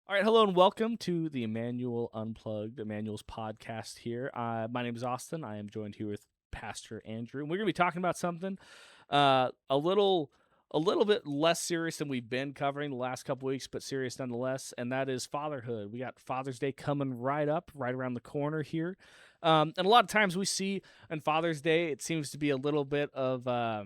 All right, hello and welcome to the Emmanuel Unplugged, Emmanuel's podcast here. My name is Austin. I am joined here with Pastor Andrew, and we're going to be talking about something uh, a little a little bit less serious than we've been covering the last couple weeks, but serious nonetheless, and that is fatherhood. We got Father's Day coming right up, right around the corner here, and a lot of times we see on Father's Day it seems to be a little bit of I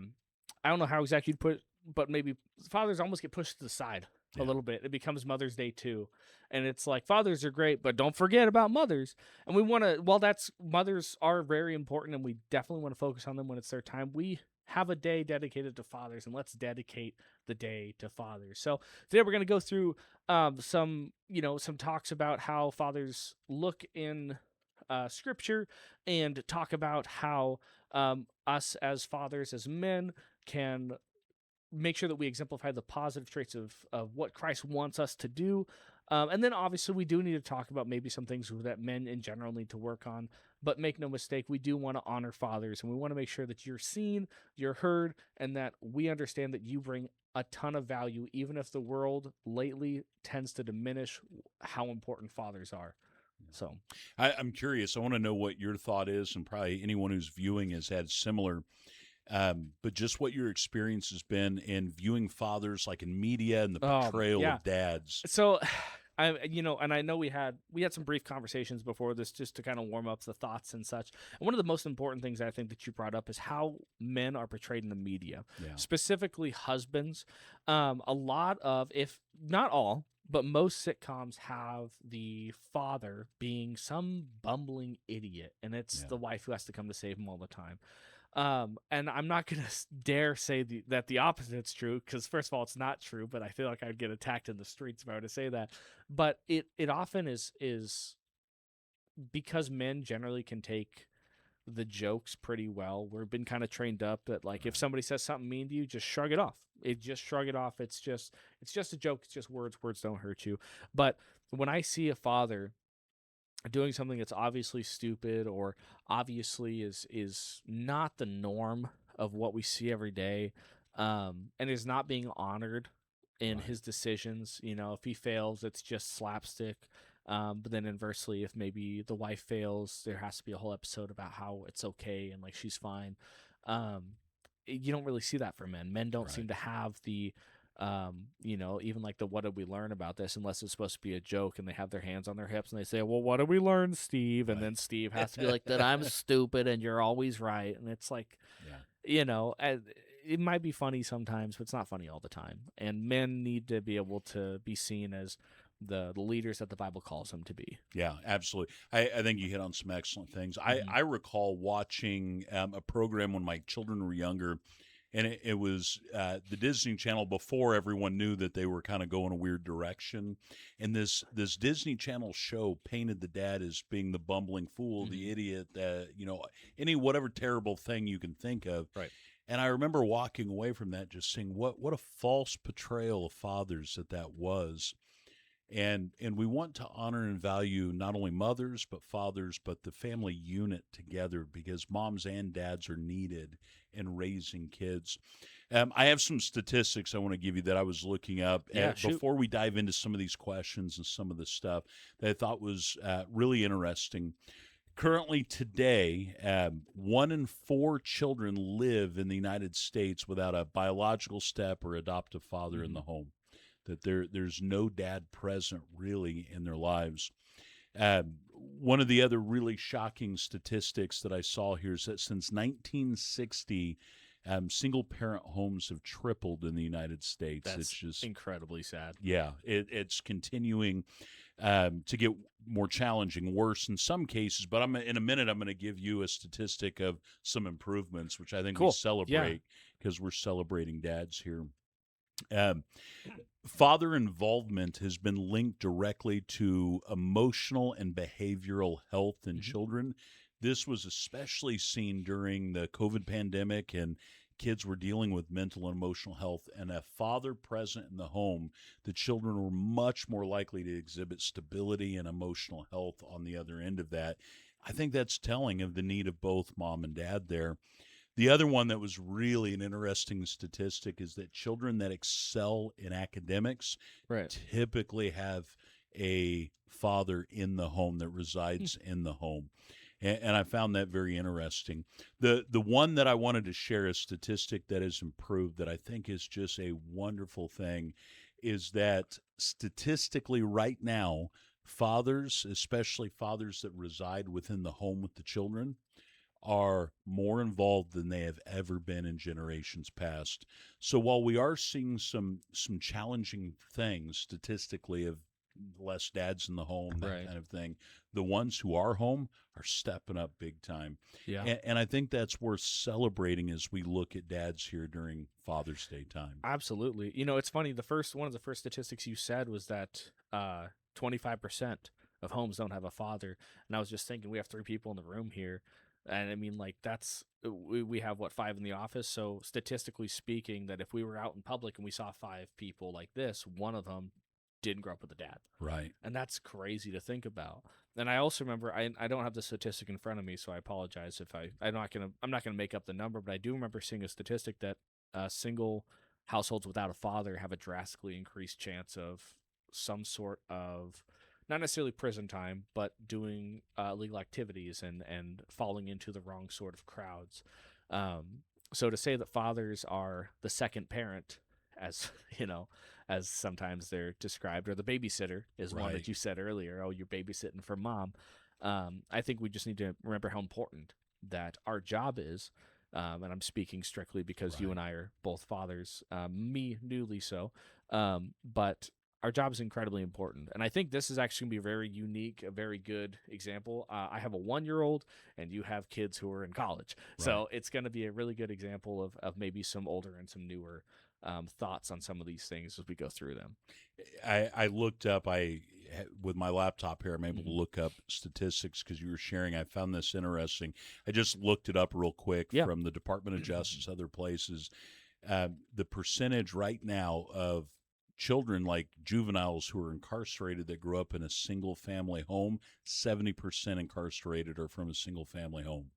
don't know how exactly you'd put it, but maybe fathers almost get pushed to the side a Yeah. little bit. It becomes Mother's Day too. And it's like fathers are great, but don't forget about mothers. And we want to, while that's mothers are very important and we definitely want to focus on them when it's their time, we have a day dedicated to fathers and let's dedicate the day to fathers. So today we're going to go through some talks about how fathers look in scripture and talk about how us as fathers, as men, can make sure that we exemplify the positive traits of what Christ wants us to do. And then obviously we do need to talk about maybe some things that men in general need to work on. But make no mistake, we do want to honor fathers and we want to make sure that you're seen, you're heard, and that we understand that you bring a ton of value, even if the world lately tends to diminish how important fathers are. So, I'm curious. I want to know what your thought is, and probably anyone who's viewing has had similar. But just what your experience has been in viewing fathers, like in media and the portrayal yeah. of dads. So and I know we had some brief conversations before this just to kind of warm up the thoughts and such. And one of the most important things I think that you brought up is how men are portrayed in the media, Yeah, specifically husbands. A lot of, if not all, but most sitcoms have the father being some bumbling idiot, and it's yeah, the wife who has to come to save him all the time. And I'm not gonna dare say that the opposite's true because first of all, it's not true. But I feel like I'd get attacked in the streets if I were to say that. But it often is because men generally can take the jokes pretty well. We've been kind of trained up that like if right. somebody says something mean to you, just shrug it off. Just shrug it off. It's just a joke. It's just words. Words don't hurt you. But when I see a father doing something that's obviously stupid or obviously is not the norm of what we see every day, and is not being honored in Right. his decisions. If he fails, it's just slapstick. But then inversely, if maybe the wife fails, there has to be a whole episode about how it's okay and like she's fine. Um, you don't really see that for men. Men don't Right. seem to have the even like the what did we learn about this unless it's supposed to be a joke and they have their hands on their hips and they say, well, what did we learn, Steve? And Right. then Steve has to be like, that I'm stupid and you're always right. And it's like, Yeah. it might be funny sometimes, but it's not funny all the time. And men need to be able to be seen as the leaders that the Bible calls them to be. Yeah, absolutely. I think you hit on some excellent things. Mm-hmm. I recall watching a program when my children were younger, and it was the Disney Channel before everyone knew that they were kind of going a weird direction. And this Disney Channel show painted the dad as being the bumbling fool, Mm-hmm. the idiot, any whatever terrible thing you can think of. Right. And I remember walking away from that just saying, what a false portrayal of fathers that was. And we want to honor and value not only mothers but fathers, but the family unit together, because moms and dads are needed in raising kids. I have some statistics I want to give you that I was looking up Yeah, shoot. before we dive into some of these questions and some of this stuff that I thought was really interesting. Currently, today, 1 in 4 children live in the United States without a biological step or adoptive father in Mm-hmm. the home. That there's no dad present really in their lives. One of the other really shocking statistics that I saw here is that since 1960, single parent homes have tripled in the United States. It's That's just, incredibly sad. yeah, it's continuing to get more challenging, worse in some cases. But in a minute, I'm going to give you a statistic of some improvements, which I think we Cool. Yeah. celebrate because we're celebrating dads here. Um, Father involvement has been linked directly to emotional and behavioral health in Mm-hmm. children. This was especially seen during the COVID pandemic, and kids were dealing with mental and emotional health. And a father present in the home, the children were much more likely to exhibit stability and emotional health on the other end of that. I think that's telling of the need of both mom and dad there. The other one that was really an interesting statistic is that children that excel in academics Right. typically have a father in the home that resides in the home. And I found that very interesting. The one that I wanted to share, a statistic that has improved that I think is just a wonderful thing, is that statistically right now, fathers, especially fathers that reside within the home with the children, are more involved than they have ever been in generations past. So while we are seeing some challenging things statistically of less dads in the home, that Right. kind of thing, the ones who are home are stepping up big time. Yeah. And I think that's worth celebrating as we look at dads here during Father's Day time. Absolutely. You know, it's funny. The first one of the first statistics you said was that 25% of homes don't have a father, and I was just thinking we have three people in the room here, and I mean, like that's we have what, five in the office. So statistically speaking, that if we were out in public and we saw five people like this, one of them didn't grow up with a dad. Right. And that's crazy to think about. And I also remember, I don't have the statistic in front of me, so I apologize if I'm not gonna make up the number, but I do remember seeing a statistic that single households without a father have a drastically increased chance of some sort of, not necessarily prison time, but doing illegal activities and falling into the wrong sort of crowds. So to say that fathers are the second parent, as you know, as sometimes they're described, or the babysitter is one Right. that you said earlier. Oh, you're babysitting for mom. I think we just need to remember how important that our job is. And I'm speaking strictly because you Right. and I are both fathers, me newly so. But our job is incredibly important. And I think this is actually going to be a very unique, a very good example. I have a 1-year-old, and you have kids who are in college. Right. So it's going to be a really good example of maybe some older and some newer thoughts on some of these things as we go through them. I looked up, with my laptop here, I'm able to Hmm. look up statistics because you were sharing. I found this interesting. I just looked it up real quick Yeah. from the Department of Justice, other places. The percentage right now of children, like juveniles who are incarcerated that grew up in a single family home, 70% incarcerated are from a single family home.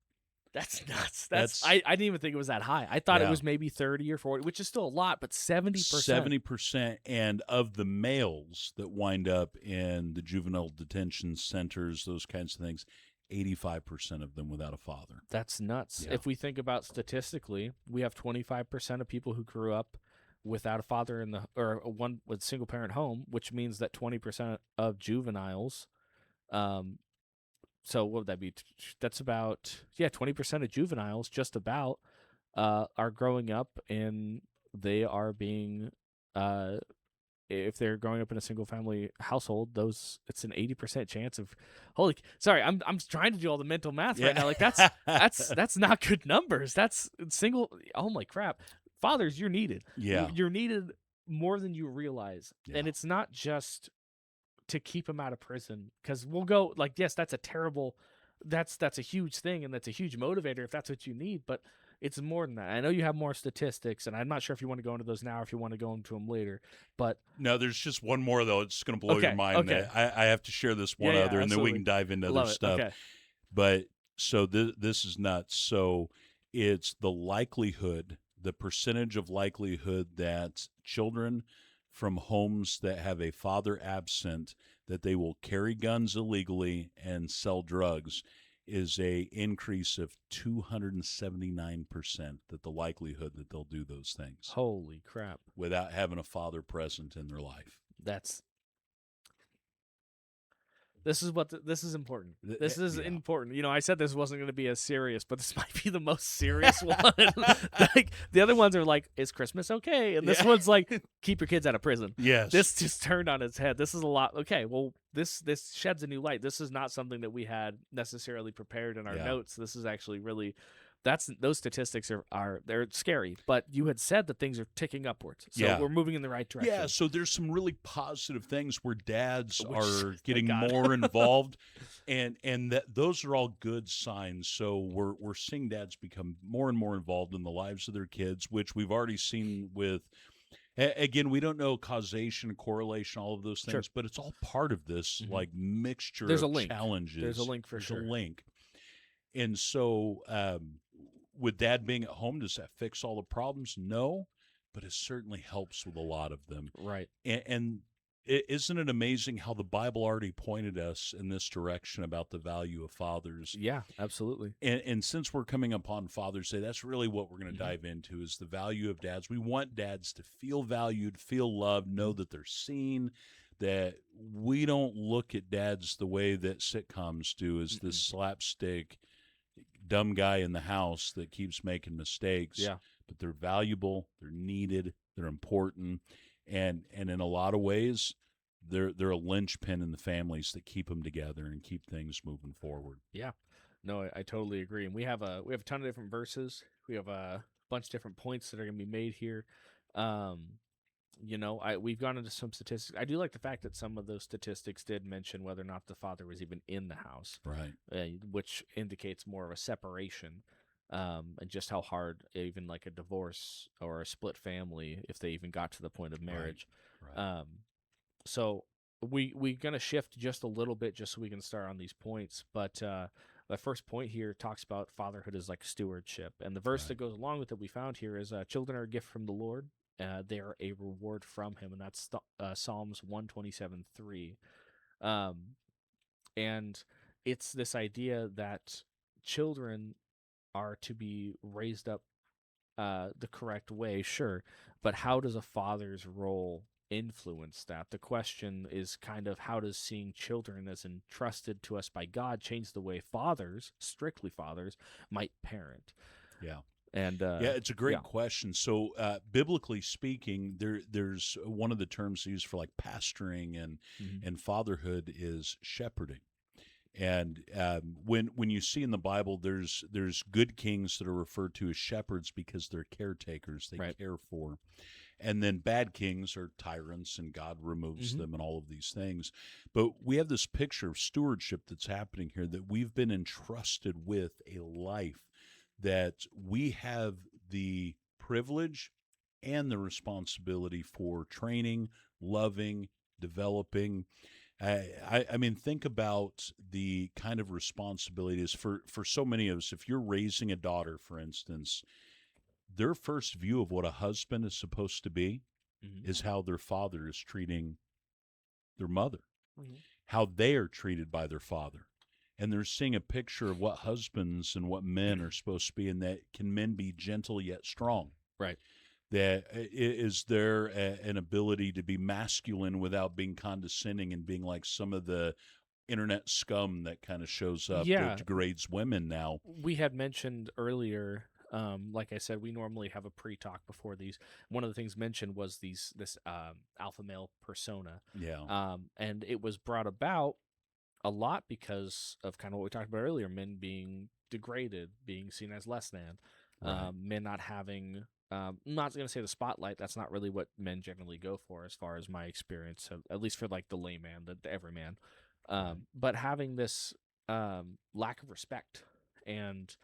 That's nuts. That's, I didn't even think it was that high. I thought it yeah, was maybe 30 or 40, which is still a lot, but 70%. 70%. And of the males that wind up in the juvenile detention centers, those kinds of things, 85% of them without a father. That's nuts. Yeah. If we think about statistically, we have 25% of people who grew up without a father in the, or one with single parent home, which means that 20% of juveniles, um so what would that be? That's about, yeah, 20% of juveniles just about are growing up, and they are being uh if they're growing up in a single family household, those, it's an 80% chance of, holy, sorry, I'm trying to do all the mental math right Yeah. now. Like that's not good numbers. That's single, holy crap. Fathers, you're needed. Yeah. You're needed more than you realize. Yeah. And it's not just to keep him out of prison, because we'll go like, yes, that's a terrible, that's a huge thing, and that's a huge motivator if that's what you need, but it's more than that. I know you have more statistics, and I'm not sure if you want to go into those now or if you want to go into them later, but No, there's just one more though. It's going to blow your okay, mind. okay, I have to share this yeah, one yeah, other, and then we absolutely, can dive into other love it, stuff. okay. But so this is nuts. So it's the likelihood, the percentage of likelihood that children from homes that have a father absent, that they will carry guns illegally and sell drugs, is a increase of 279%, that the likelihood that they'll do those things Holy crap, without having a father present in their life. that's, this is what this is important. This is Yeah. important. You know, I said this wasn't going to be as serious, but this might be the most serious one. Like the other ones are like, "Is Christmas okay?" And this Yeah. one's like, "Keep your kids out of prison." Yes. This just turned on its head. This is a lot. Okay, well, this sheds a new light. This is not something that we had necessarily prepared in our Yeah. notes. This is actually really, that's, those statistics are they're scary. But you had said that things are ticking upwards, so Yeah. we're moving in the right direction. Yeah, so there's some really positive things where dads Which, are thank getting God. more involved, and that those are all good signs. So we're seeing dads become more and more involved in the lives of their kids, which we've already seen with. Again, we don't know causation, correlation, all of those Sure. things, but it's all part of this Mhm. like mixture There's a of link. challenges. There's a link for There's sure. a link, and so with dad being at home, does that fix all the problems? No, but it certainly helps with a lot of them. Right. And Isn't it amazing how the Bible already pointed us in this direction about the value of fathers? Yeah, absolutely. And since we're coming upon Father's Day, that's really what we're going to Hmm. dive into is the value of dads. We want dads to feel valued, feel loved, know Hmm. that they're seen, that we don't look at dads the way that sitcoms do, as this Mm-mm. slapstick dumb guy in the house that keeps making mistakes, Yeah. but they're valuable, they're needed, they're important, and in a lot of ways, they're a linchpin in the families that keep them together and keep things moving forward. Yeah. No, I totally agree. And we have a ton of different verses. We have a bunch of different points that are going to be made here. Um, we've gone into some statistics. I do like the fact that some of those statistics did mention whether or not the father was even in the house, Right, which indicates more of a separation, and just how hard even like a divorce or a split family, if they even got to the point of right, marriage. right, Um, so we're gonna shift just a little bit just so we can start on these points. But the first point here talks about fatherhood as like stewardship, and the verse right. that goes along with it we found here is children are a gift from the Lord. They are a reward from Him, and that's Psalms 127:3. Um, and it's this idea that children are to be raised up the correct way, sure, but how does a father's role influence that? The question is kind of how does seeing children as entrusted to us by God change the way fathers, strictly fathers, might parent? Yeah. And Yeah, it's a yeah. great question. So, biblically speaking, there's one of the terms used for like pastoring Hmm. and fatherhood is shepherding. And when you see in the Bible, there's good kings that are referred to as shepherds because they're caretakers; they Right. care for. And then bad kings are tyrants, and God removes Hmm. them, and all of these things. But we have this picture of stewardship that's happening here, that we've been entrusted with a life that we have the privilege and the responsibility for training, loving, developing. I mean, think about the kind of responsibilities for so many of us. If you're raising a daughter, for instance, their first view of what a husband is supposed to be Hmm. is how their father is treating their mother, Hmm. how they are treated by their father. And they're seeing a picture of what husbands and what men are supposed to be, and that can men be gentle yet strong. Right. That is there an ability to be masculine without being condescending and being like some of the internet scum that kind of shows up that Yeah, degrades women now. we had mentioned earlier, like I said, we normally have a pre-talk before these. One of the things mentioned was this alpha male persona, Yeah, and it was brought about a lot because of kind of what we talked about earlier: men being degraded, being seen as less than, right, men not having. I'm not going to say the spotlight. That's not really what men generally go for, as far as my experience, at least for like the layman, the everyman. right, But having this lack of respect and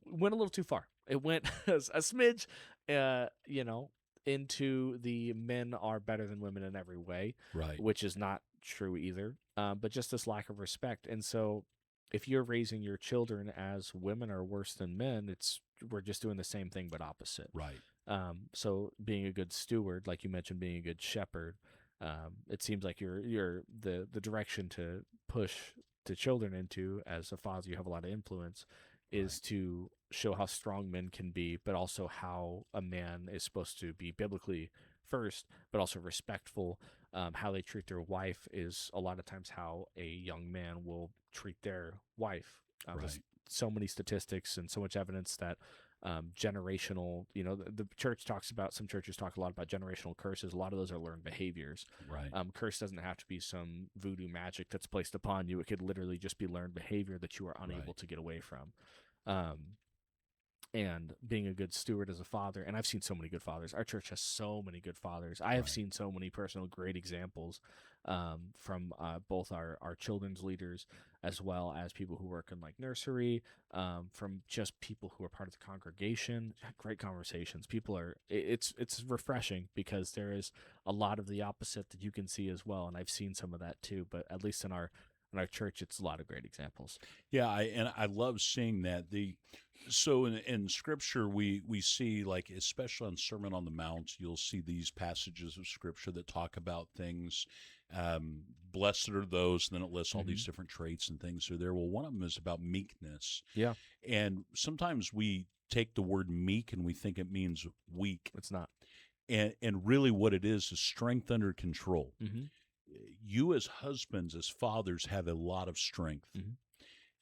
went a little too far. It went a smidge, uh, you know, into the men are better than women in every way, right, which is not true either. But just this lack of respect. And so, if you're raising your children as women are worse than men, it's we're just doing the same thing but opposite. right, So being a good steward, like you mentioned, being a good shepherd, it seems like you're the direction to push the children into as a father. You have a lot of influence, is right, to show how strong men can be, but also how a man is supposed to be biblically first, but also respectful. How they treat their wife is a lot of times how a young man will treat their wife. There's right, so many statistics and so much evidence that generational, the church talks about, some churches talk a lot about generational curses. A lot of those are learned behaviors. right, Curse doesn't have to be some voodoo magic that's placed upon you. It could literally just be learned behavior that you are unable right, to get away from. Um, and being a good steward as a father. And I've seen so many good fathers. Our church has so many good fathers. I have right, seen so many personal great examples from both our children's leaders as well as people who work in like nursery, from just people who are part of the congregation. Great conversations. People are it's refreshing because there is a lot of the opposite that you can see as well, and I've seen some of that too. But at least in our church, it's a lot of great examples. Yeah, I love seeing that. So in Scripture, we see, like, especially on Sermon on the Mount, you'll see these passages of Scripture that talk about things. Blessed are those, and then it lists all Hmm. these different traits and things are there. Well, one of them is about meekness, Yeah, and sometimes we take the word meek and we think it means weak, it's not. and really what it is strength under control. Hmm. You as husbands, as fathers, have a lot of strength. Hmm.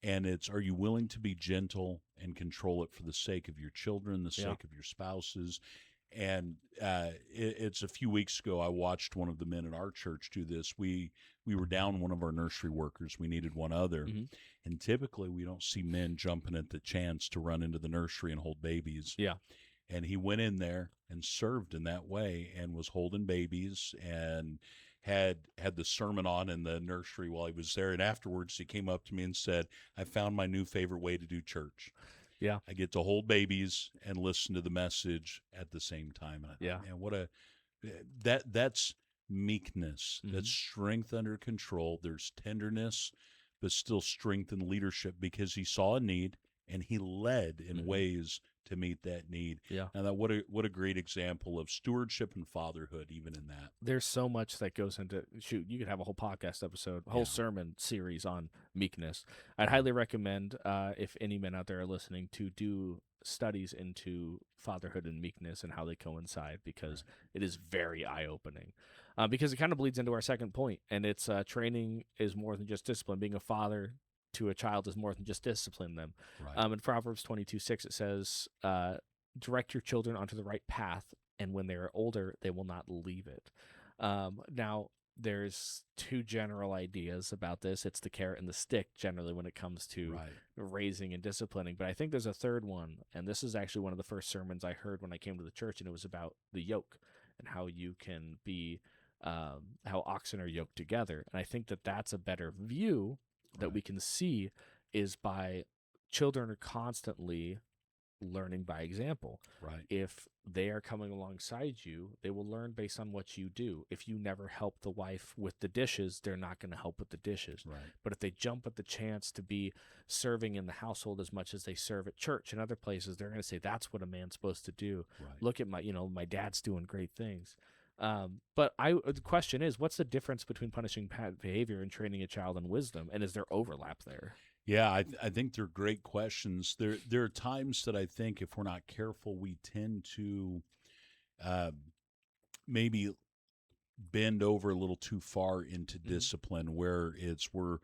And it's, are you willing to be gentle and control it for the sake of your children, the Yeah. sake of your spouses? And it's a few weeks ago, I watched one of the men in our church do this. We were down one of our nursery workers. We needed one other. Hmm. And typically we don't see men jumping at the chance to run into the nursery and hold babies. Yeah. And he went in there and served in that way and was holding babies and had the sermon on in the nursery while he was there. And afterwards he came up to me and said, I found my new favorite way to do church. Yeah. I get to hold babies and listen to the message at the same time. And I Yeah. thought, man, what a that's meekness. That's Hmm. strength under control. There's tenderness, but still strength and leadership, because he saw a need and he led in Hmm. ways to meet that need. Yeah. And that, what a great example of stewardship and fatherhood, even in that. There's so much that goes into, shoot, you could have a whole podcast episode, a whole Yeah. sermon series on meekness. I'd Yeah. highly recommend, if any men out there are listening, to do studies into fatherhood and meekness and how they coincide, because it is very eye-opening. Because it kind of bleeds into our second point, and it's training is more than just discipline. Being a father to a child is more than just discipline them. Right. In Proverbs 22:6, it says, direct your children onto the right path, and when they are older, they will not leave it. Now, there's two general ideas about this. It's the carrot and the stick, generally, when it comes to Right. raising and disciplining. But I think there's a third one, and this is actually one of the first sermons I heard when I came to the church, and it was about the yoke and how you can be, how oxen are yoked together. And I think that that's a better view that we Right. can see, is by children are constantly learning by example. Right. If they are coming alongside you, they will learn based on what you do. If you never help the wife with the dishes, they're not going to help with the dishes. Right. But if they jump at the chance to be serving in the household as much as they serve at church and other places, they're going to say, that's what a man's supposed to do. Right. Look at my dad's doing great things. But the question is, what's the difference between punishing bad behavior and training a child in wisdom? And is there overlap there? Yeah, I think they're great questions. There are times that I think if we're not careful, we tend to uh, maybe bend over a little too far into Mhm. discipline, where it's we're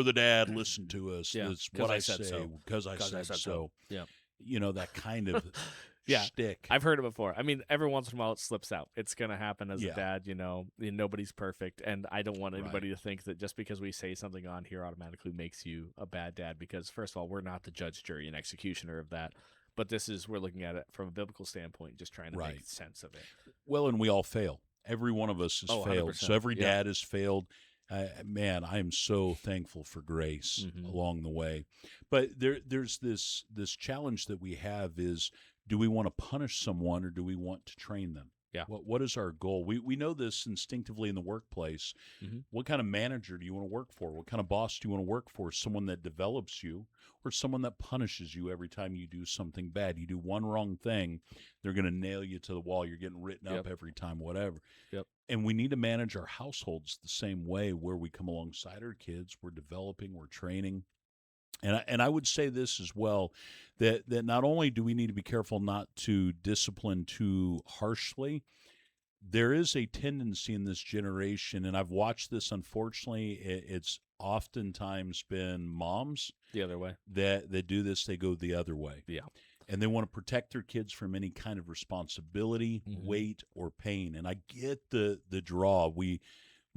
the dad, listen to us. Yeah, That's 'cause what I I said say so. because I 'Cause I said said so. so. Yeah. You know, that kind of Yeah, shtick. I've heard it before. I mean, every once in a while it slips out. It's going to happen as a Yeah. dad, nobody's perfect. And I don't want Right. anybody to think that just because we say something on here automatically makes you a bad dad, because first of all, we're not the judge, jury, and executioner of that. But we're looking at it from a biblical standpoint, just trying to Right. make sense of it. Well, and we all fail. Every one of us has Oh, failed. So 100%. every Yeah. dad has failed. Man, I am so thankful for grace Mhm. along the way. But there's this challenge that we have is, do we want to punish someone or do we want to train them? Yeah. What is our goal? We know this instinctively in the workplace. Mhm. What kind of manager do you want to work for? What kind of boss do you want to work for? Someone that develops you, or someone that punishes you every time you do something bad? You do one wrong thing, they're going to nail you to the wall. You're getting written up Yep. every time, whatever. Yep. And we need to manage our households the same way, where we come alongside our kids, we're developing, we're training. And I would say this as well, that not only do we need to be careful not to discipline too harshly, there is a tendency in this generation, and I've watched this, unfortunately, it's oftentimes been moms The other way. that do this. They go the other way. Yeah. And they want to protect their kids from any kind of responsibility, Mhm. weight, or pain. And I get the draw. We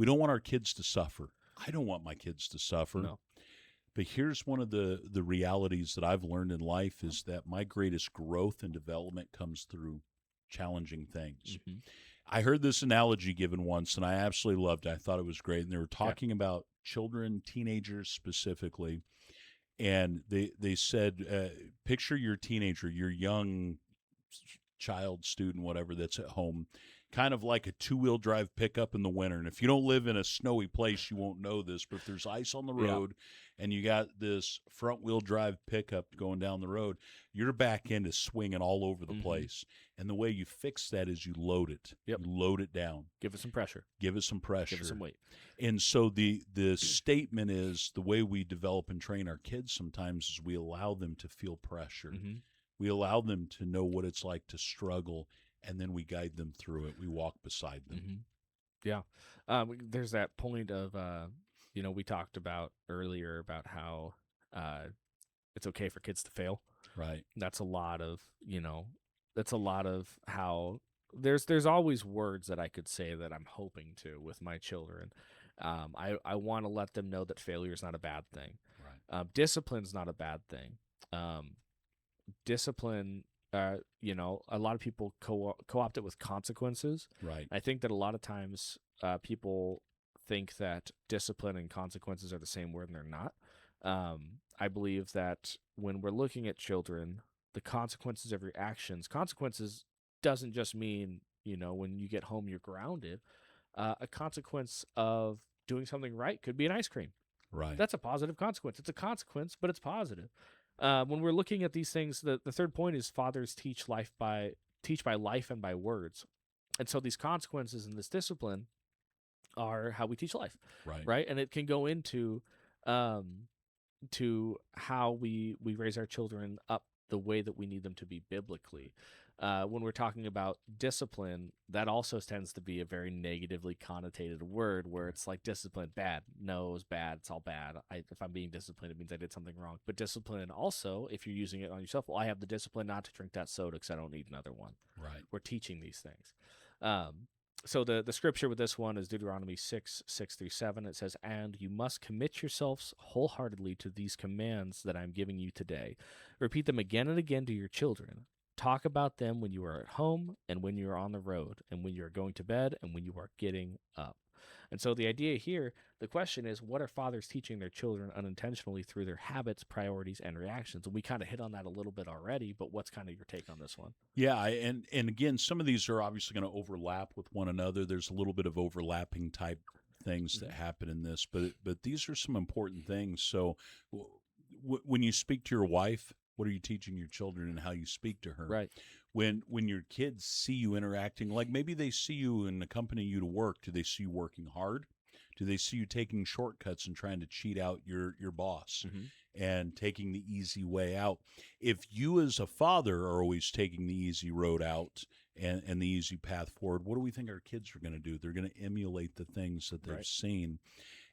don't want our kids to suffer. I don't want my kids to suffer. No. But here's one of the realities that I've learned in life, is that my greatest growth and development comes through challenging things. Mhm. I heard this analogy given once, and I absolutely loved it. I thought it was great. And they were talking about children, teenagers specifically. And they said, picture your teenager, your young child, student, whatever, that's at home, kind of like a two-wheel drive pickup in the winter. And if you don't live in a snowy place, you won't know this, but if there's ice on the Yeah. road and you got this front-wheel drive pickup going down the road, your back end is swinging all over the place. And the way you fix that is you load it. Yep. You load it down. Give it some pressure. Give it some pressure. Give it some weight. And so the statement is the way we develop and train our kids sometimes is we allow them to feel pressure. We allow them to know what it's like to struggle, and then we guide them through it. We walk beside them. Yeah. There's that point of, we talked about earlier about how it's okay for kids to fail. Right. That's a lot of, how there's always words that I could say that I'm hoping to with my children. I want to let them know that failure is not a bad thing. Right. Discipline's not a bad thing. Discipline, a lot of people co-opt it with consequences. Right. I think that a lot of times people think that discipline and consequences are the same word, and they're not. I believe that when we're looking at children, the consequences of your actions, consequences doesn't just mean, when you get home, you're grounded. A consequence of doing something right could be an ice cream. Right. That's a positive consequence. It's a consequence, but it's positive. When we're looking at these things, the third point is fathers teach by life and by words. And so these consequences and this discipline are how we teach life. Right. And it can go into to how we raise our children up the way that we need them to be biblically. When we're talking about discipline, that also tends to be a very negatively connotated word where it's like discipline, bad. No, it's bad. It's all bad. If I'm being disciplined, it means I did something wrong. But discipline also, if you're using it on yourself, well, I have the discipline not to drink that soda because I don't need another one. Right. We're teaching these things. So the scripture with this one is Deuteronomy 6:6-7. It says, "And you must commit yourselves wholeheartedly to these commands that I'm giving you today. Repeat them again and again to your children. Talk about them when you are at home and when you are on the road and when you are going to bed and when you are getting up." And so the idea here, the question is, what are fathers teaching their children unintentionally through their habits, priorities, and reactions? And we kind of hit on that a little bit already, but what's kind of your take on this one? Yeah, and again, some of these are obviously going to overlap with one another. There's a little bit of overlapping type things that happen in this, but these are some important things. So when you speak to your wife, what are you teaching your children and how you speak to her? Right. When your kids see you interacting, like maybe they see you and accompany you to work, do they see you working hard? Do they see you taking shortcuts and trying to cheat out your boss and taking the easy way out? If you as a father are always taking the easy road out and the easy path forward, what do we think our kids are going to do? They're going to emulate the things that they've seen.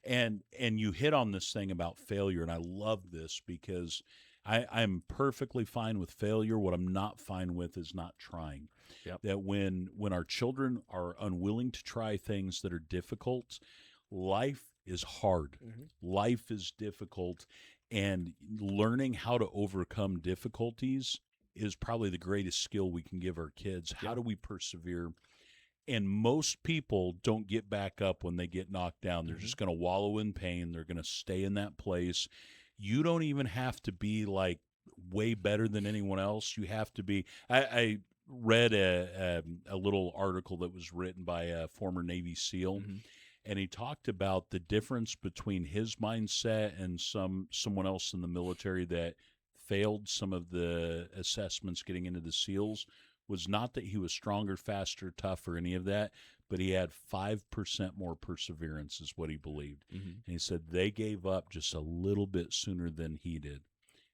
And you hit on this thing about failure, and I love this because I'm perfectly fine with failure. What I'm not fine with is not trying. Yep. That when our children are unwilling to try things that are difficult, life is hard. Life is difficult, and learning how to overcome difficulties is probably the greatest skill we can give our kids. How do we persevere? And most people don't get back up when they get knocked down. They're just going to wallow in pain. They're going to stay in that place. You don't even have to be like way better than anyone else. You have to be. I read a little article that was written by a former Navy SEAL, and he talked about the difference between his mindset and someone else in the military that failed some of the assessments getting into the SEALs. Was not that he was stronger, faster, tougher, any of that, but he had 5% more perseverance is what he believed. And he said they gave up just a little bit sooner than he did.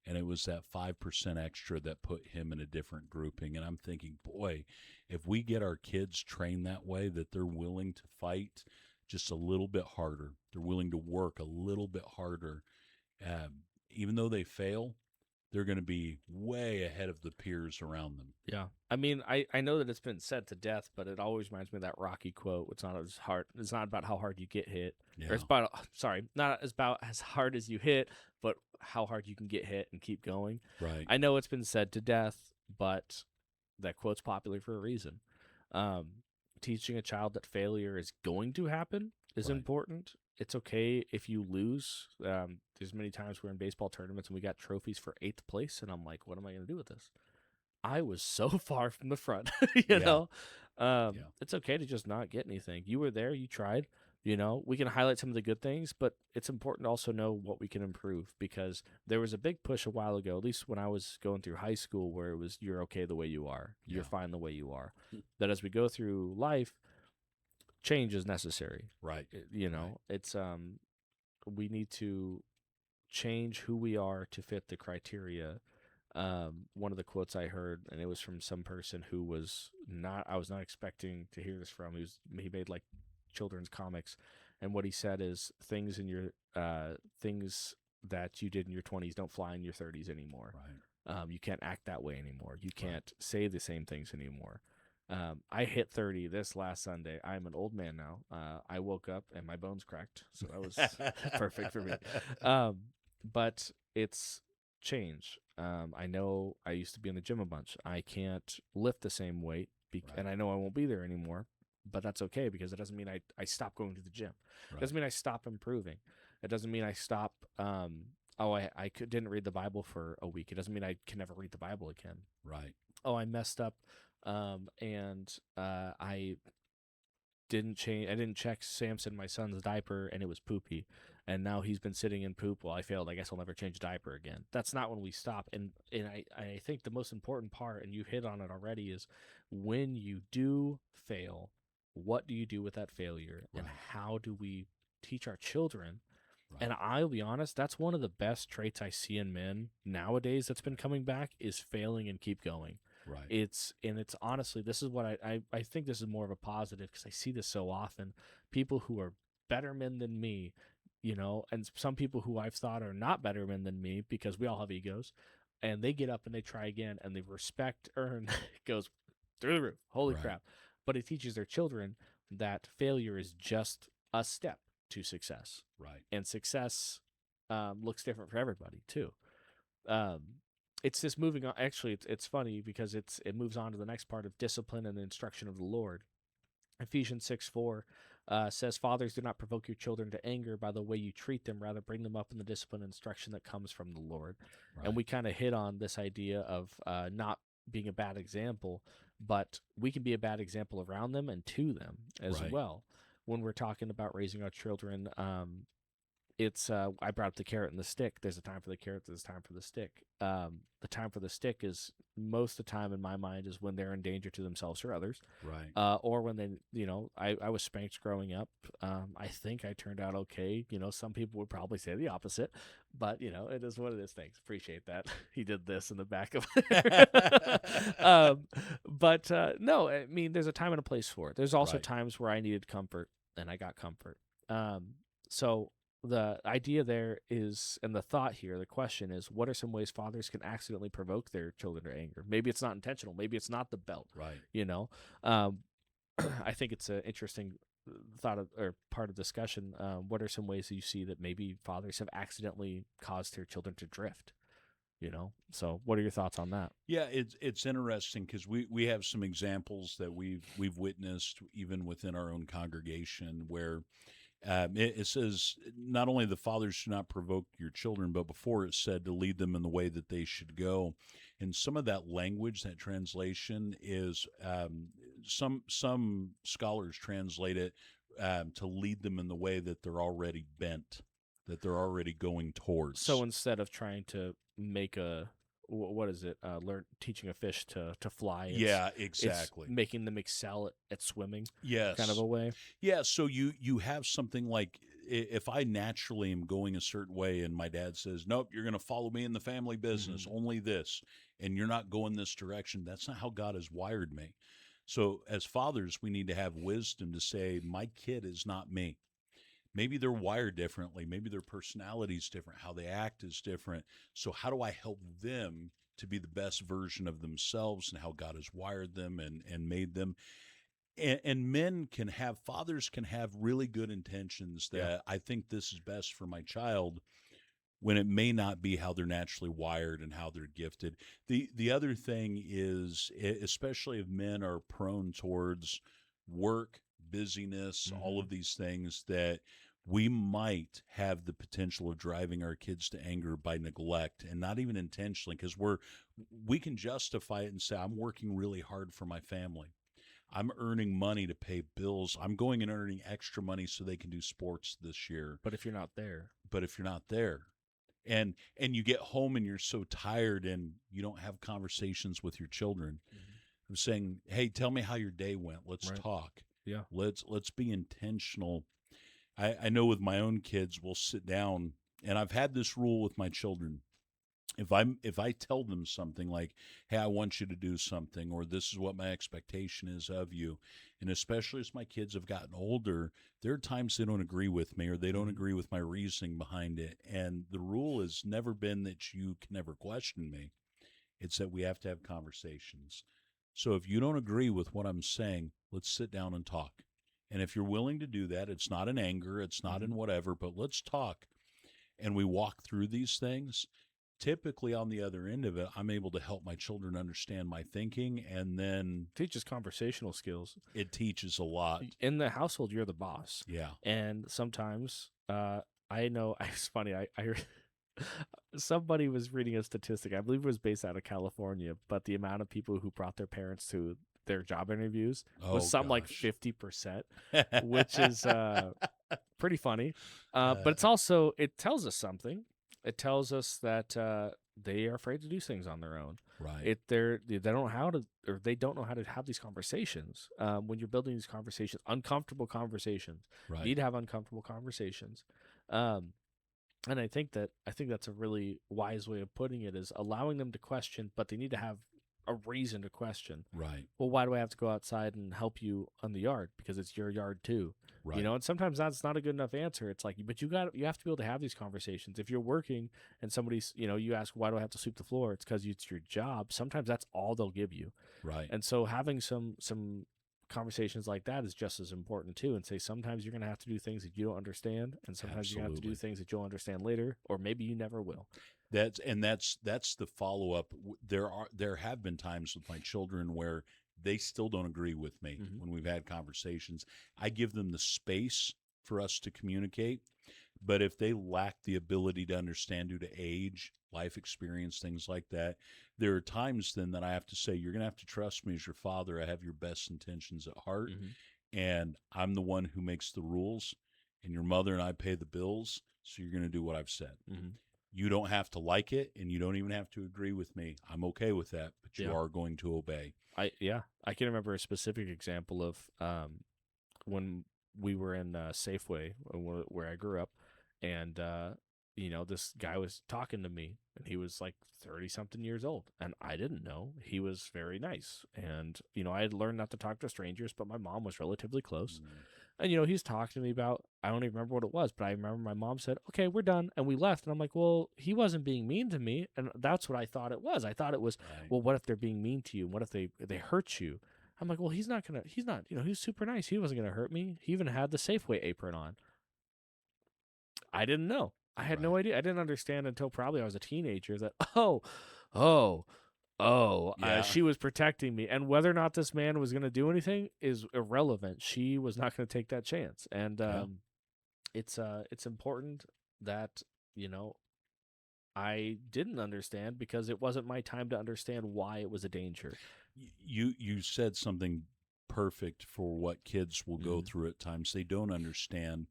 And it was that 5% extra that put him in a different grouping. And I'm thinking, boy, if we get our kids trained that way, that they're willing to fight just a little bit harder, they're willing to work a little bit harder, even though they fail, they're going to be way ahead of the peers around them. Yeah. I mean, I know that it's been said to death, but it always reminds me of that Rocky quote. It's not about how hard you get hit. Yeah. Or it's about, not as about as hard as you hit, but how hard you can get hit and keep going. Right. I know it's been said to death, but that quote's popular for a reason. Teaching a child that failure is going to happen is important. It's okay if you lose. There's many times we're in baseball tournaments and we got trophies for 8th place, and I'm like, what am I going to do with this? I was so far from the front, you Yeah. know? Yeah. It's okay to just not get anything. You were there, you tried, we can highlight some of the good things, but it's important to also know what we can improve because there was a big push a while ago, at least when I was going through high school, where it was you're okay the way you are, you're Yeah. fine the way you are. That as we go through life, change is necessary. Right. Right. It's we need to change who we are to fit the criteria. One of the quotes I heard, and it was from some person who was not, I was not expecting to hear this from. He made like children's comics, and what he said is things that you did in your 20s don't fly in your 30s anymore. Right. You can't act that way anymore. You Right. can't say the same things anymore. I hit 30 this last Sunday. I'm an old man now. I woke up and my bones cracked, so that was perfect for me. But it's change. I know I used to be in the gym a bunch. I can't lift the same weight, Right. and I know I won't be there anymore. But that's okay because it doesn't mean I stop going to the gym. It Right. doesn't mean I stop improving. It doesn't mean I stop. Didn't read the Bible for a week. It doesn't mean I can never read the Bible again. Right. Oh, I messed up, and I didn't change. I didn't check Samson, my son's diaper, and it was poopy. And now he's been sitting in poop. Well, I failed. I guess I'll never change a diaper again. That's not when we stop. And I think the most important part, and you hit on it already, is when you do fail, what do you do with that failure, and Right. how do we teach our children? Right. And I'll be honest, that's one of the best traits I see in men nowadays that's been coming back is failing and keep going. Right. It's honestly, this is what I think this is more of a positive because I see this so often. People who are better men than me, and some people who I've thought are not better men than me because we all have egos, and they get up and they try again, and the respect earned goes through the roof. Holy Right. crap. But it teaches their children that failure is just a step to success, Right. and success looks different for everybody too. Um, it's this moving on. Actually, it's funny because it moves on to the next part of discipline and the instruction of the Lord. Ephesians 6:4 says, "Fathers, do not provoke your children to anger by the way you treat them. Rather, bring them up in the discipline and instruction that comes from the Lord." And Right. we kind of hit on this idea of not being a bad example, but we can be a bad example around them and to them as Right. well. When we're talking about raising our children, it's I brought up the carrot and the stick. There's a time for the carrot. There's a time for the stick. The time for the stick is most of the time in my mind is when they're in danger to themselves or others, Right. or when they, I was spanked growing up. I think I turned out okay. Some people would probably say the opposite, but it is what it is. Thanks, appreciate that. He did this in the back of but no, I mean, there's a time and a place for it. There's also Right. times where I needed comfort, and I got comfort. So the idea there is, and the thought here, the question is, what are some ways fathers can accidentally provoke their children to anger? Maybe it's not intentional. Maybe it's not the belt. Right. You know, um, I think it's an interesting thought or part of discussion. What are some ways that you see that maybe fathers have accidentally caused their children to drift? So what are your thoughts on that? Yeah, it's interesting because we have some examples that we've witnessed even within our own congregation where it says not only the fathers should not provoke your children, but before it said to lead them in the way that they should go. And some of that language, that translation is some scholars translate it to lead them in the way that they're already bent, that they're already going So towards. instead of trying to make what is it? Learn teaching a fish to fly. Yeah, It's exactly. making them excel at swimming, kind of Yes. a way. Yeah, so you have something like if I naturally am going a certain way and my dad says, "Nope, you're going to follow me in the family business, Hmm. only this, and you're not going this direction." That's not how God has wired me. So as fathers, we need to have wisdom to say, "My kid is not me." Maybe they're wired differently, maybe their personality is different, how they act is different. So how do I help them to be the best version of themselves and how God has wired them and made them? And fathers can have really good intentions Yeah. that I think this is best for my child when it may not be how they're naturally wired and how they're gifted. The other thing is, especially if men are prone towards work, busyness, all Hmm. of these things, that we might have the potential of driving our kids to anger by neglect, and not even intentionally, because we can justify it and say, I'm working really hard for my family. I'm earning money to pay bills. I'm going and earning extra money so they can do sports this year. But if you're not there, But if you're not there, and you get home and you're so tired and you don't have conversations with your children, I'm saying, hey, tell me how your day went. Let's right? talk. Yeah. Let's be intentional. I know with my own kids, we'll sit down, and I've had this rule with my children. If I tell them something like, hey, I want you to do something, or this is what my expectation is of you, and especially as my kids have gotten older, there are times they don't agree with me, or they don't agree with my reasoning behind it. And the rule has never been that you can never question me. It's that we have to have conversations. So if you don't agree with what I'm saying, let's sit down and talk. And if you're willing to do that, it's not in anger, it's not in whatever, but let's talk. And we walk through these things. Typically, on the other end of it, I'm able to help my children understand my thinking, and then Teaches conversational skills. it teaches a lot. In the household, you're the boss. Yeah. And sometimes, I know it's funny. I somebody was reading a statistic. I believe it was based out of California, but the amount of people who brought their parents to their job interviews was Oh, something like gosh. 50%, which is pretty funny. But it's Uh, also, it tells us something. It tells us that they are afraid to do things on their own. right. They don't know how to, or they don't know how to have these conversations. When you're building these conversations, uncomfortable conversations, you Right. need to have uncomfortable conversations. Um, and I think that's a really wise way of putting it, is allowing them to question, but they need to have a reason to question. Right. Well, why do I have to go outside and help you on the yard? Because it's your yard too. Right. And sometimes that's not a good enough answer. It's like, but you have to be able to have these conversations. If you're working and somebody's, you ask, why do I have to sweep the floor? It's because it's your job. Sometimes that's all they'll give you. Right. And so having some conversations like that is just as important too. And say, sometimes you're going to have to do things that you don't understand, and sometimes you're going to have to do Absolutely. things that you'll understand later, or maybe you never will. That's the follow up. There have been times with my children where they still don't agree with me when we've had conversations. I give them the space for us to communicate, but if they lack the ability to understand due to age, life experience, things like that, there are times then that I have to say, you're going to have to trust me as your father. I have your best intentions at heart, and I'm the one who makes the rules, and your mother and I pay the bills, so you're going to do what I've said. You don't have to like it, and you don't even have to agree with me. I'm okay with that, but you Yeah. are going to obey. I can remember a specific example of when we were in Safeway, where I grew up, and this guy was talking to me, and he was like 30 something years old, and I didn't know. He was very nice, and I had learned not to talk to strangers, but my mom was relatively close. And he's talking to me about, I don't even remember what it was, but I remember my mom said, "Okay, we're done," and we left. And I'm like, "Well, he wasn't being mean to me," and that's what I thought it was. I thought it was, Right. well, what if they're being mean to you? What if they hurt you? I'm like, well, he's not, he's super nice. He wasn't gonna hurt me. He even had the Safeway apron on. I didn't know. I had no Right. idea. I didn't understand until probably I was a teenager that, oh, Yeah. she was protecting me, and whether or not this man was going to do anything is irrelevant. She was not going to take that chance, and Yeah. it's important that I didn't understand, because it wasn't my time to understand why it was a danger. You said something perfect for what kids will go Mhm. through at times. They don't understand.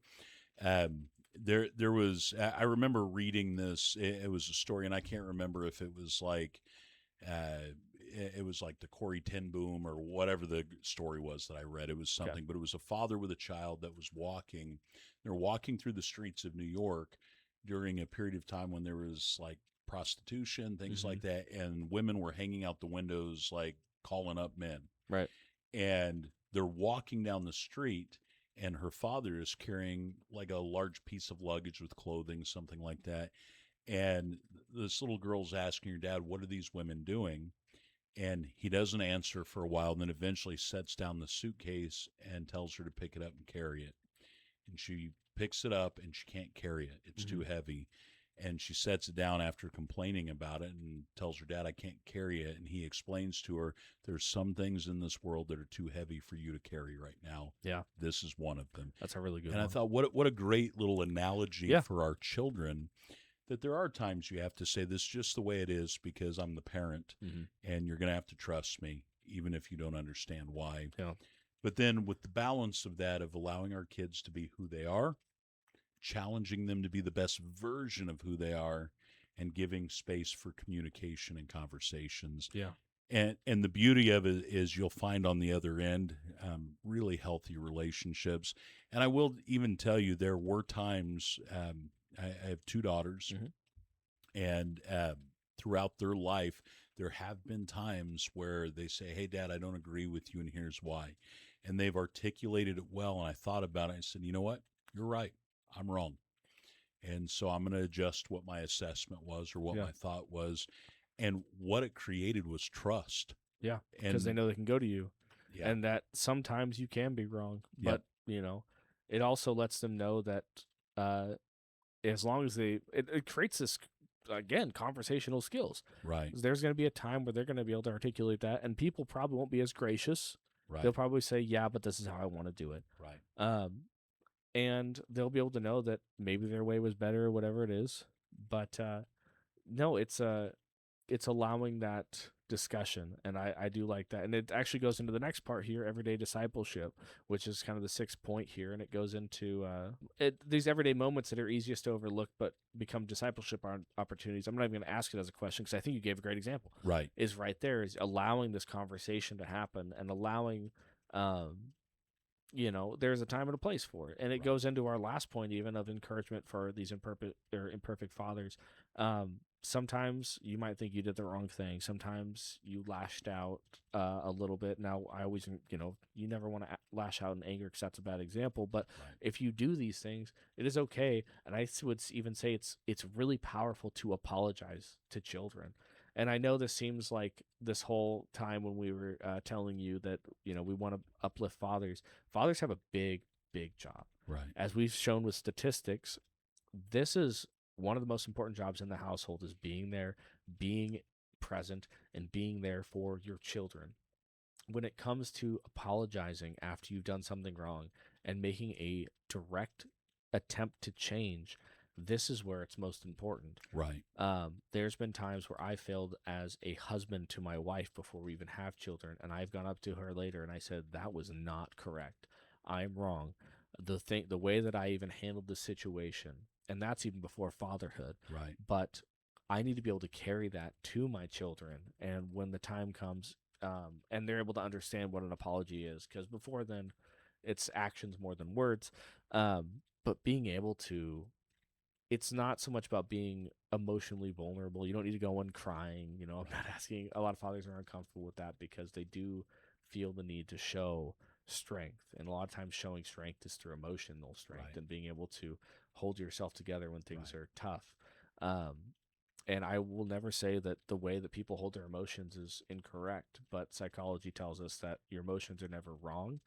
There was I remember reading this. It was a story, and I can't remember if it was like it was like the Corey Ten Boom or whatever the story was that I read. It was Okay. something, but it was a father with a child that was walking. They're walking through the streets of New York during a period of time when there was like prostitution, things like that, and women were hanging out the windows like calling up men. Right. And they're walking down the street, and her father is carrying like a large piece of luggage with clothing, something like that. And this little girl's asking her dad, "What are these women doing?" And he doesn't answer for a while, and then eventually sets down the suitcase and tells her to pick it up and carry it. And she picks it up, and she can't carry it. It's too heavy. And she sets it down after complaining about it and tells her dad, I can't carry it. And he explains to her, there's some things in this world that are too heavy for you to carry right now. Yeah. This is one of them. That's a really good And one. I thought, what a great little analogy Yeah. for our children, that there are times you have to say, this is just the way it is because I'm the parent, and you're going to have to trust me, even if you don't understand why. Yeah. But then with the balance of that, of allowing our kids to be who they are, challenging them to be the best version of who they are, and giving space for communication and conversations. Yeah. And the beauty of it is you'll find on the other end really healthy relationships. And I will even tell you, there were times, I have two daughters, and throughout their life, there have been times where they say, hey, Dad, I don't agree with you, and here's why. And they've articulated it well, and I thought about it. I said, you know what? You're right. I'm wrong. And so I'm going to adjust what my assessment was, or what my thought was. And what it created was trust. Yeah, because they know they can go to you, and that sometimes you can be wrong. But, it also lets them know that as long as it creates this, again, conversational skills. Right. There's going to be a time where they're going to be able to articulate that, and people probably won't be as gracious. Right. They'll probably say, yeah, but this is how I want to do it. Right. And they'll be able to know that maybe their way was better or whatever it is. But no, it's allowing that discussion, and I do like that. And it actually goes into the next part here, everyday discipleship, which is kind of the 6th point here, and it goes into these everyday moments that are easiest to overlook but become discipleship opportunities. I'm not even going to ask it as a question because I think you gave a great example. Right. Is right there, is allowing this conversation to happen, and allowing there's a time and a place for it. And it goes into our last point even of encouragement for these imperfect fathers. Sometimes you might think you did the wrong thing. Sometimes you lashed out a little bit. Now, I always, you never want to lash out in anger because that's a bad example. But if you do these things, it is okay. And I would even say it's really powerful to apologize to children. And I know this seems like this whole time when we were telling you that, we want to uplift fathers. Fathers have a big, big job. Right. As we've shown with statistics, this is one of the most important jobs in the household, is being there, being present, and being there for your children. When it comes to apologizing after you've done something wrong and making a direct attempt to change, this is where it's most important. Right. There's been times where I failed as a husband to my wife before we even have children, and I've gone up to her later and I said, that was not correct. I'm wrong. The way that I even handled the situation, and that's even before fatherhood. Right. But I need to be able to carry that to my children, and when the time comes, and they're able to understand what an apology is, because before then, it's actions more than words. But being able to, it's not so much about being emotionally vulnerable. You don't need to go in crying. I'm not asking. A lot of fathers are uncomfortable with that because they do feel the need to show strength, and a lot of times showing strength is through emotional strength and being able to hold yourself together when things are tough. And I will never say that the way that people hold their emotions is incorrect, but psychology tells us that your emotions are never wrong,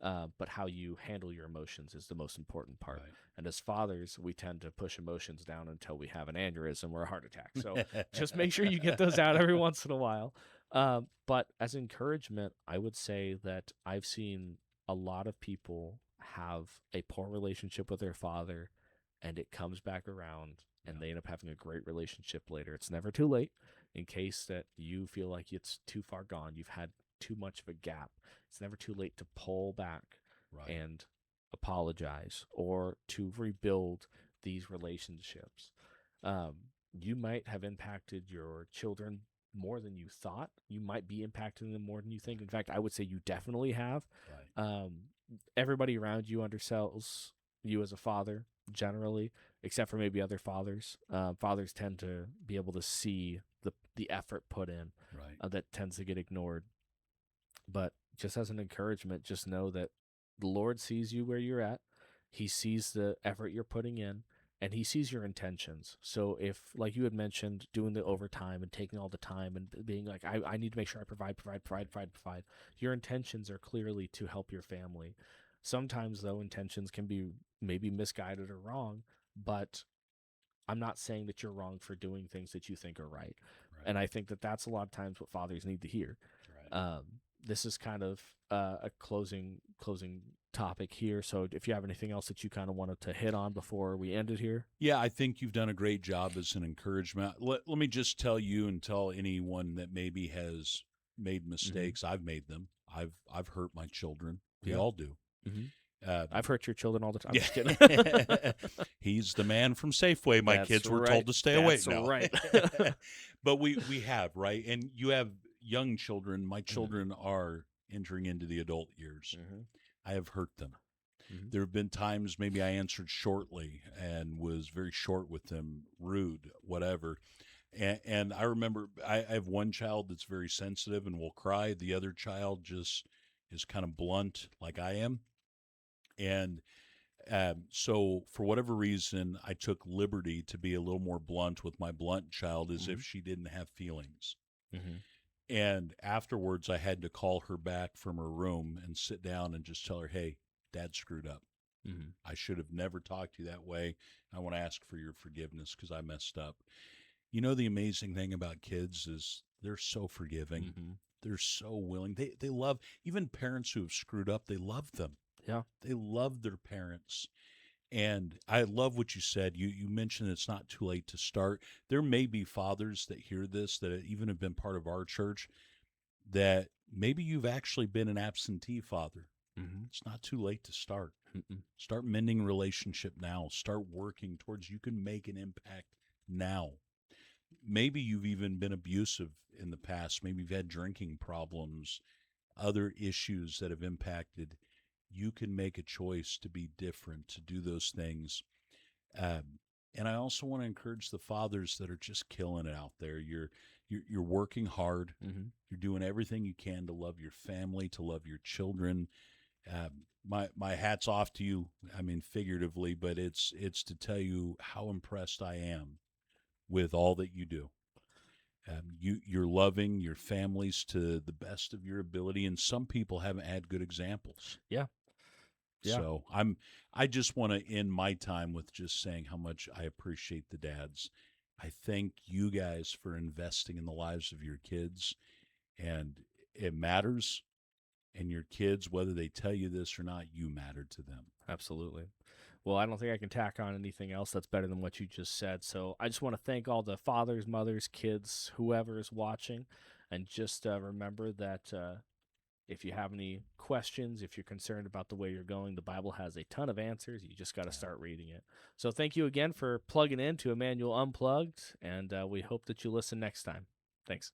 but how you handle your emotions is the most important part. Right. And as fathers, we tend to push emotions down until we have an aneurysm or a heart attack. So just make sure you get those out every once in a while. But as encouragement, I would say that I've seen a lot of people have a poor relationship with their father, and it comes back around, and they end up having a great relationship later. It's never too late in case that you feel like it's too far gone. You've had too much of a gap. It's never too late to pull back and apologize or to rebuild these relationships. You might have impacted your children more than you thought. You might be impacting them more than you think. In fact, I would say you definitely have. Right. Everybody around you undersells you as a father, generally, except for maybe other fathers. Fathers tend to be able to see the effort put in. Right. That tends to get ignored. But just as an encouragement, just know that the Lord sees you where you're at. He sees the effort you're putting in, and he sees your intentions. So if, like you had mentioned, doing the overtime and taking all the time and being like, I need to make sure I provide, your intentions are clearly to help your family. Sometimes, though, intentions can be maybe misguided or wrong, but I'm not saying that you're wrong for doing things that you think are right. Right. And I think that that's a lot of times what fathers need to hear. Right. This is kind of a closing topic here. So if you have anything else that you kind of wanted to hit on before we end it here. Yeah, I think you've done a great job as an encouragement. Let me just tell you and tell anyone that maybe has made mistakes. I've made them. I've hurt my children. We Yeah. all do. Mm-hmm. Uh, I've hurt your children all the time. I'm just yeah. kidding. He's the man from Safeway. My That's kids were right. told to stay away. That's No. right. But we have, right? And you have young children. My children are entering into the adult years. Mm-hmm. I have hurt them. Mm-hmm. There have been times maybe I answered shortly and was very short with them, rude, whatever. And I remember I have one child that's very sensitive and will cry. The other child just is kind of blunt, like I am. And so, for whatever reason, I took liberty to be a little more blunt with my blunt child as if she didn't have feelings. Mm-hmm. And afterwards, I had to call her back from her room and sit down and just tell her, hey, Dad screwed up. Mm-hmm. I should have never talked to you that way. I want to ask for your forgiveness because I messed up. You know, the amazing thing about kids is they're so forgiving. Mm-hmm. They're so willing. They love, even parents who have screwed up, they love them. Yeah. They love their parents. And I love what you said. You mentioned it's not too late to start. There may be fathers that hear this that even have been part of our church that maybe you've actually been an absentee father. Mm-hmm. It's not too late to start. Mm-mm. Start mending relationship now. Start working towards you can make an impact now. Maybe you've even been abusive in the past. Maybe you've had drinking problems, other issues that have impacted. You can make a choice to be different, to do those things. And I also want to encourage the fathers that are just killing it out there. You're working hard. Mm-hmm. You're doing everything you can to love your family, to love your children. My hat's off to you. I mean, figuratively, but it's to tell you how impressed I am with all that you do. You're loving your families to the best of your ability, and some people haven't had good examples. Yeah. Yeah. So I just want to end my time with just saying how much I appreciate the dads. I thank you guys for investing in the lives of your kids, and it matters. And your kids, whether they tell you this or not, you matter to them. Absolutely. Well, I don't think I can tack on anything else that's better than what you just said. So I just want to thank all the fathers, mothers, kids, whoever is watching. And just remember that if you have any questions, if you're concerned about the way you're going, the Bible has a ton of answers. You just got to start reading it. So thank you again for plugging in to Emmanuel Unplugged. And we hope that you listen next time. Thanks.